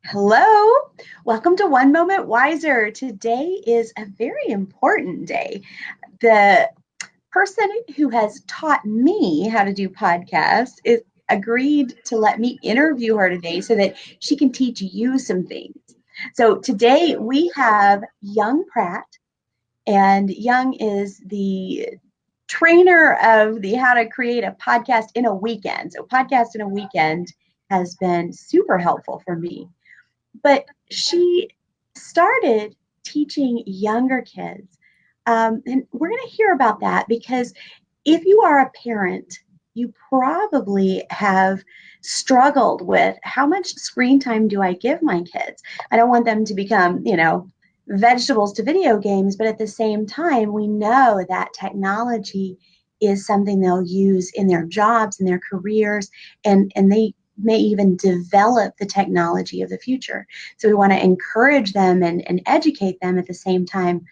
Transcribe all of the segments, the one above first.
Hello, welcome to One Moment Wiser. Today is a very important day. The person who has taught me how to do podcasts is agreed to let me interview her today so that she can teach you some things. So today we have Yong Pratt, and Yong is the trainer of the how to create a podcast in a weekend. So podcast in a weekend has been super helpful for me. But she started teaching younger kids. And we're going to hear about that because if you are a parent, you probably have struggled with how much screen time do I give my kids? I don't want them to become, vegetables to video games, but at the same time, we know that technology is something they'll use in their jobs and their careers, and they may even develop the technology of the future. So we want to encourage them and educate them at the same time,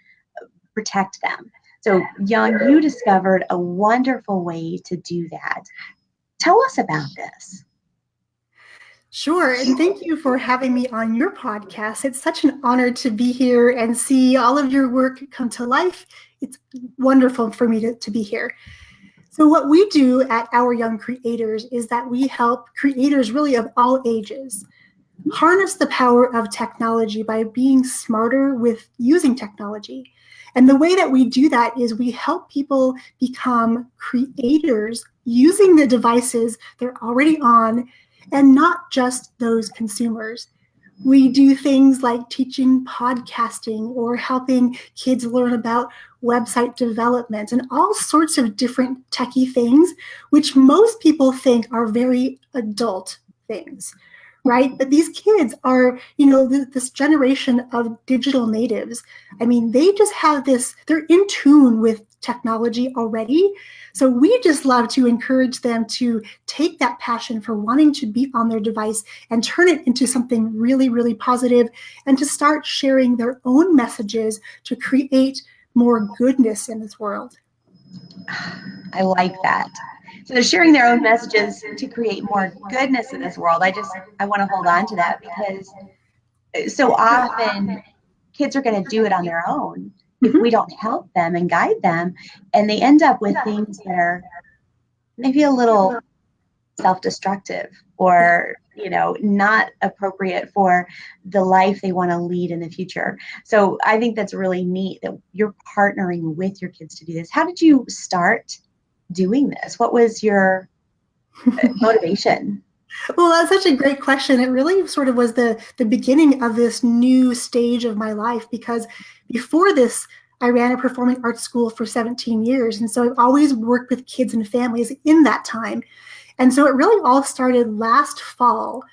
protect them. So Yong, you discovered a wonderful way to do that. Tell us about this. Sure, and thank you for having me on your podcast. It's such an honor to be here and see all of your work come to life. It's wonderful for me to be here. So what we do at Our Young Creators is that we help creators really of all ages harness the power of technology by being smarter with using technology. And the way that we do that is we help people become creators using the devices they're already on, and not just those consumers. We do things like teaching podcasting or helping kids learn about website development and all sorts of different techie things, which most people think are very adult things, right? But these kids are, this generation of digital natives. I mean, they just have they're in tune with technology already. So we just love to encourage them to take that passion for wanting to be on their device and turn it into something really, really positive, and to start sharing their own messages to create more goodness in this world. I like that. So they're sharing their own messages to create more goodness in this world. I want to hold on to that because so often kids are going to do it on their own if we don't help them and guide them, and they end up with things that are maybe a little self-destructive or not appropriate for the life they want to lead in the future. So I think that's really neat that you're partnering with your kids to do this. How did you start doing this? What was your motivation? Well, that's such a great question. It really sort of was the beginning of this new stage of my life, because before this, I ran a performing arts school for 17 years. And so I've always worked with kids and families in that time. And so it really all started last fall.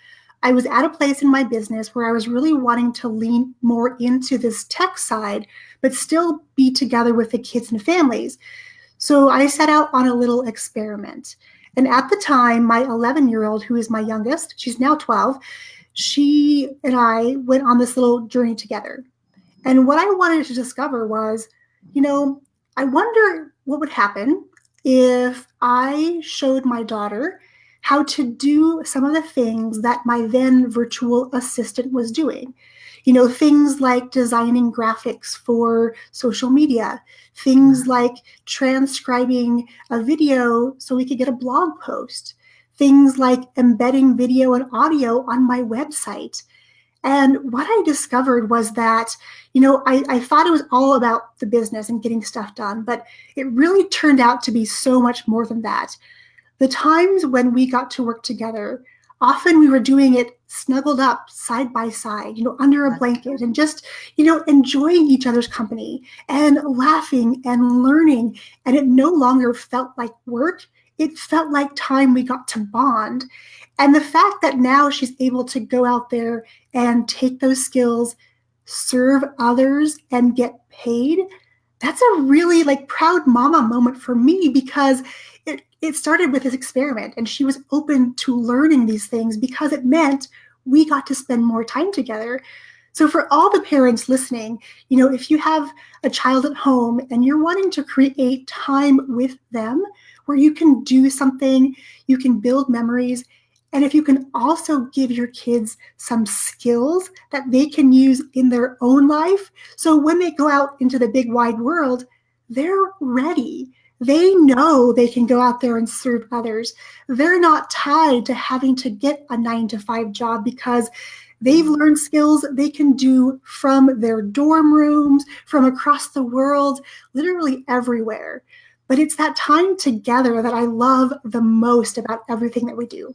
I was at a place in my business where I was really wanting to lean more into this tech side, but still be together with the kids and families. So I set out on a little experiment. And at the time, my 11-year-old, who is my youngest, she's now 12, she and I went on this little journey together. And what I wanted to discover was, I wonder what would happen if I showed my daughter how to do some of the things that my then virtual assistant was doing. Things like designing graphics for social media, things like transcribing a video so we could get a blog post, things like embedding video and audio on my website. And what I discovered was that, I thought it was all about the business and getting stuff done, but it really turned out to be so much more than that. The times when we got to work together, often we were doing it snuggled up side by side, under a blanket, and just, enjoying each other's company and laughing and learning. And it no longer felt like work. It felt like time we got to bond. And the fact that now she's able to go out there and take those skills, serve others, and get paid, that's a really proud mama moment for me, because it started with this experiment, and she was open to learning these things because it meant we got to spend more time together. So for all the parents listening, if you have a child at home and you're wanting to create time with them where you can do something, you can build memories, And if you can also give your kids some skills that they can use in their own life, so when they go out into the big wide world, they're ready. They know they can go out there and serve others. They're not tied to having to get a 9 to 5 job because they've learned skills they can do from their dorm rooms, from across the world, literally everywhere. But it's that time together that I love the most about everything that we do.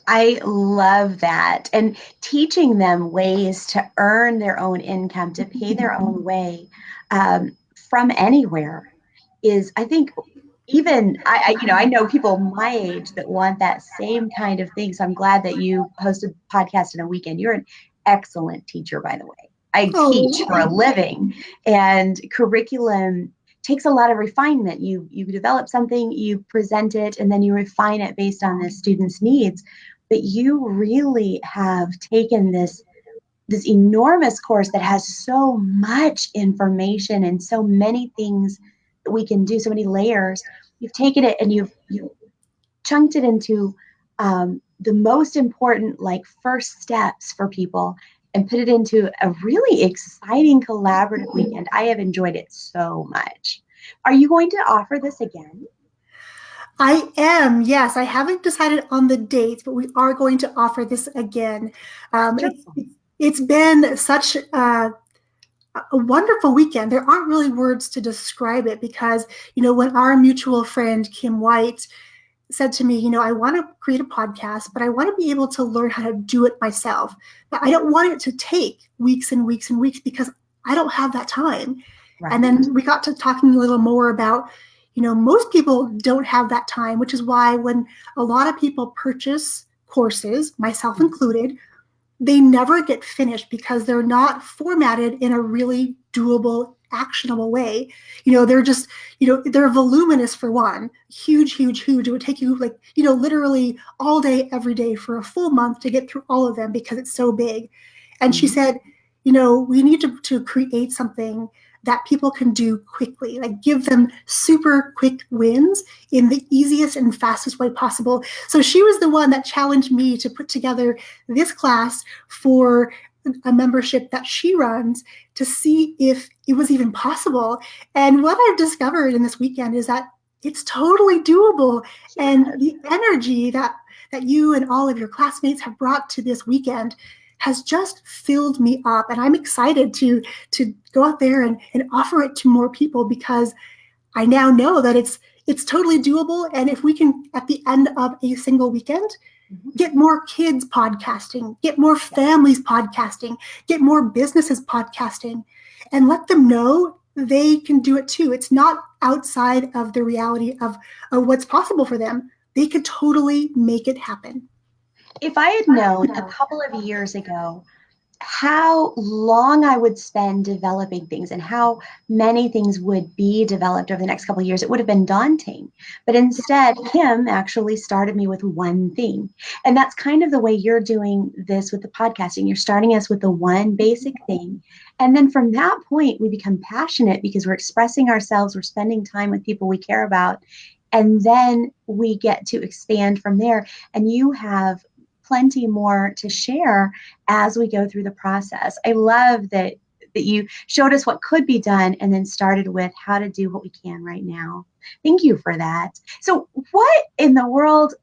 I love that. And teaching them ways to earn their own income, to pay their own way from anywhere is, I think, even I know people my age that want that same kind of thing. So I'm glad that you hosted a podcast in a weekend. You're an excellent teacher, by the way. I teach for a living, and curriculum takes a lot of refinement. You develop something, you present it, and then you refine it based on the student's needs. But you really have taken this enormous course that has so much information and so many things that we can do, so many layers. You've taken it and you've chunked it into the most important, like, first steps for people, and put it into a really exciting collaborative weekend. I have enjoyed it so much. Are you going to offer this again? I am, yes. I haven't decided on the dates, but we are going to offer this again. It's been such a wonderful weekend. There aren't really words to describe it because, when our mutual friend, Kim White, said to me, I want to create a podcast, but I want to be able to learn how to do it myself. But I don't want it to take weeks and weeks and weeks because I don't have that time. Right. And then we got to talking a little more about, most people don't have that time, which is why when a lot of people purchase courses, myself included, they never get finished because they're not formatted in a really doable, actionable way. They're just, they're voluminous for one, huge, huge, huge. It would take you literally all day, every day for a full month to get through all of them because it's so big. And she said, we need to create something that people can do quickly, like give them super quick wins in the easiest and fastest way possible. So she was the one that challenged me to put together this class for a membership that she runs to see if it was even possible. And what I've discovered in this weekend is that it's totally doable. Yeah. And the energy that you and all of your classmates have brought to this weekend has just filled me up. And I'm excited to go out there and offer it to more people because I now know that it's totally doable. And if we can, at the end of a single weekend, get more kids podcasting, get more families podcasting, get more businesses podcasting, and let them know they can do it too. It's not outside of the reality of what's possible for them. They could totally make it happen. If I had known a couple of years ago how long I would spend developing things and how many things would be developed over the next couple of years, it would have been daunting. But instead, Kim actually started me with one thing. And that's kind of the way you're doing this with the podcasting. You're starting us with the one basic thing. And then from that point, we become passionate because we're expressing ourselves, we're spending time with people we care about. And then we get to expand from there. And you have plenty more to share as we go through the process. I love that you showed us what could be done and then started with how to do what we can right now. Thank you for that. So what in the world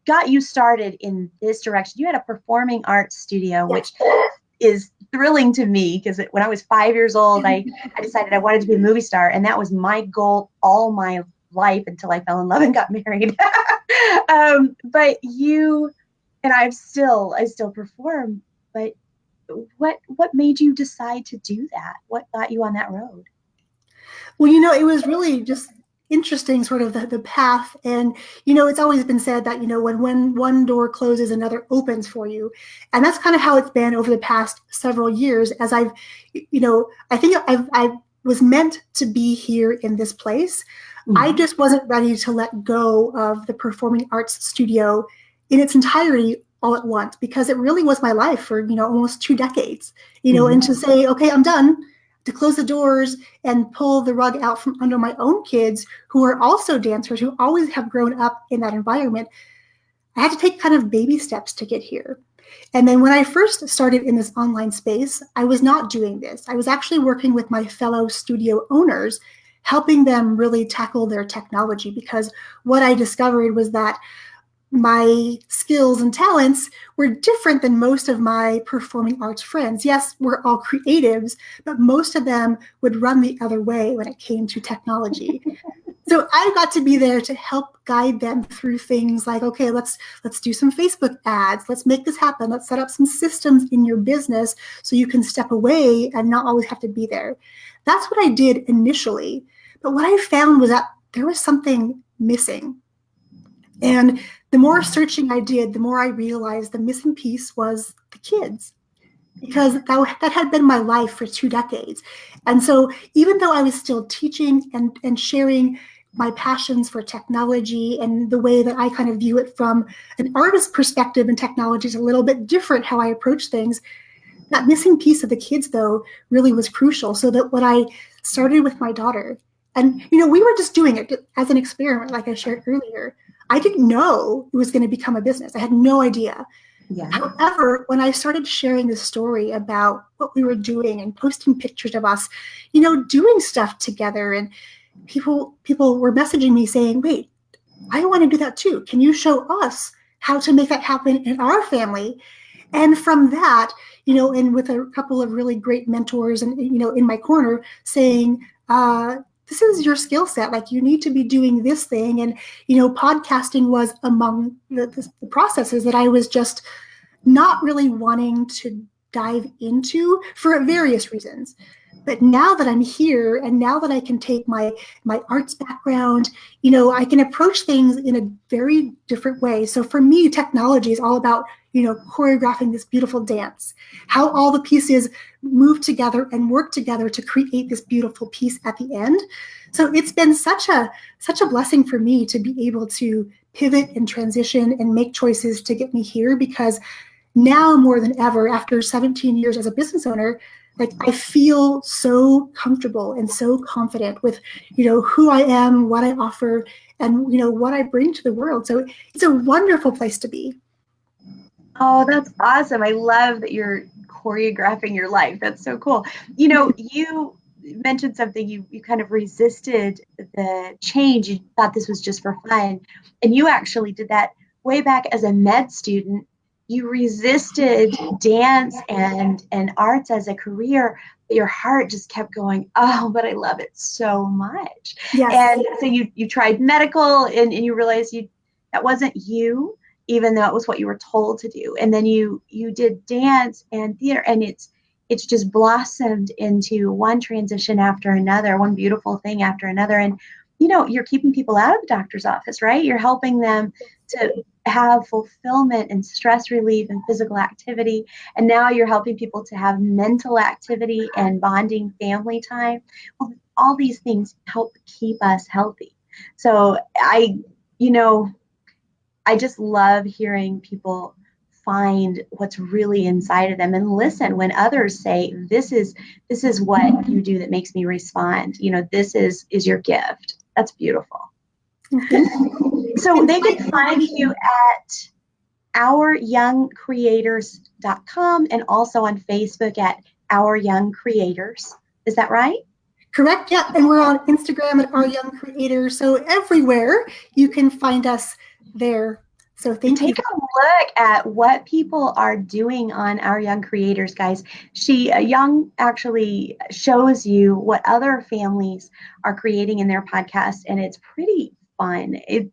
got you started in this direction? You had a performing arts studio, which is thrilling to me because when I was 5 years old, I decided I wanted to be a movie star, and that was my goal all my life until I fell in love and got married. But you and I still perform, but what made you decide to do that? What got you on that road? Well, it was really just interesting, sort of the path. And, it's always been said that, when one door closes, another opens for you. And that's kind of how it's been over the past several years as I think I was meant to be here in this place. Mm-hmm. I just wasn't ready to let go of the performing arts studio in its entirety all at once, because it really was my life for, almost 2 decades, and to say, okay, I'm done, to close the doors and pull the rug out from under my own kids who are also dancers, who always have grown up in that environment. I had to take kind of baby steps to get here. And then when I first started in this online space, I was not doing this. I was actually working with my fellow studio owners, helping them really tackle their technology, because what I discovered was that my skills and talents were different than most of my performing arts friends. Yes, we're all creatives, but most of them would run the other way when it came to technology. So I got to be there to help guide them through things like, okay, let's do some Facebook ads. Let's make this happen. Let's set up some systems in your business so you can step away and not always have to be there. That's what I did initially. But what I found was that there was something missing. And the more searching I did, the more I realized the missing piece was the kids, because that had been my life for 2 decades. And so even though I was still teaching and sharing my passions for technology and the way that I kind of view it from an artist perspective, and technology is a little bit different how I approach things, that missing piece of the kids, though, really was crucial. So that when I started with my daughter, and we were just doing it as an experiment, like I shared earlier, I didn't know it was going to become a business. I had no idea. Yeah. However, when I started sharing the story about what we were doing and posting pictures of us, doing stuff together, and people were messaging me saying, wait, I want to do that too. Can you show us how to make that happen in our family? And from that, and with a couple of really great mentors and, in my corner saying, this is your skill set. Like, you need to be doing this thing. And, podcasting was among the processes that I was just not really wanting to dive into for various reasons. But now that I'm here, and now that I can take my arts background, I can approach things in a very different way. So for me, technology is all about, choreographing this beautiful dance, how all the pieces move together and work together to create this beautiful piece at the end. So it's been such a blessing for me to be able to pivot and transition and make choices to get me here, because now more than ever, after 17 years as a business owner, like, I feel so comfortable and so confident with, who I am, what I offer, and, what I bring to the world. So it's a wonderful place to be. Oh, that's awesome. I love that you're choreographing your life. That's so cool. You mentioned something, you kind of resisted the change. You thought this was just for fun. And you actually did that way back as a med student. You resisted dance and arts as a career, but your heart just kept going, oh, but I love it so much. Yes. And so you tried medical, and you realized that wasn't you, even though it was what you were told to do. And then you did dance and theater, and it's just blossomed into one transition after another, one beautiful thing after another. And you're keeping people out of the doctor's office, right? You're helping them to have fulfillment and stress relief and physical activity. And now you're helping people to have mental activity and bonding family time. Well, all these things help keep us healthy. So I just love hearing people find what's really inside of them and listen when others say, this is what you do that makes me respond. This is your gift. That's beautiful. So they can find you at OurYoungCreators.com and also on Facebook at Our Young Creators. Is that right? Correct. Yeah. And we're on Instagram at Our Young Creators. So everywhere you can find us there. So thank you. Take a look at what people are doing on Our Young Creators, guys. Young actually shows you what other families are creating in their podcast, and it's pretty fun. It's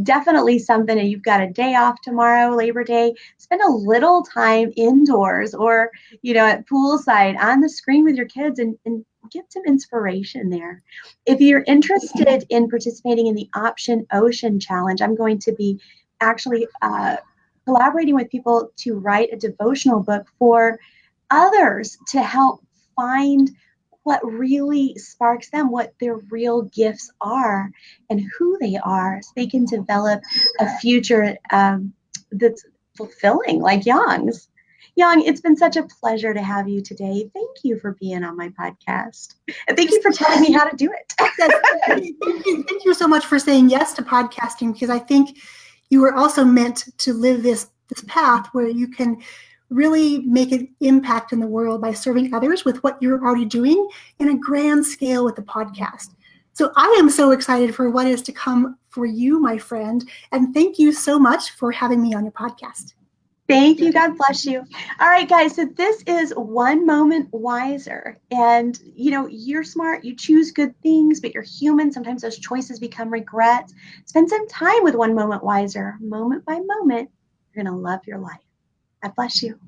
definitely something that you've got a day off tomorrow, Labor Day. Spend a little time indoors or, at poolside on the screen with your kids and get some inspiration there. If you're interested in participating in the Option Ocean Challenge, I'm going to be actually collaborating with people to write a devotional book for others to help find what really sparks them, what their real gifts are, and who they are, so they can develop a future that's fulfilling, like Yong's. Yong, it's been such a pleasure to have you today. Thank you for being on my podcast. And thank you for telling me how to do it. Thank you so much for saying yes to podcasting, because I think you were also meant to live this path where you can really make an impact in the world by serving others with what you're already doing in a grand scale with the podcast. So I am so excited for what is to come for you, my friend. And thank you so much for having me on your podcast. Thank you. God bless you. All right, guys. So this is One Moment Wiser. And, you're smart. You choose good things, but you're human. Sometimes those choices become regrets. Spend some time with One Moment Wiser. Moment by moment, you're going to love your life. God bless you.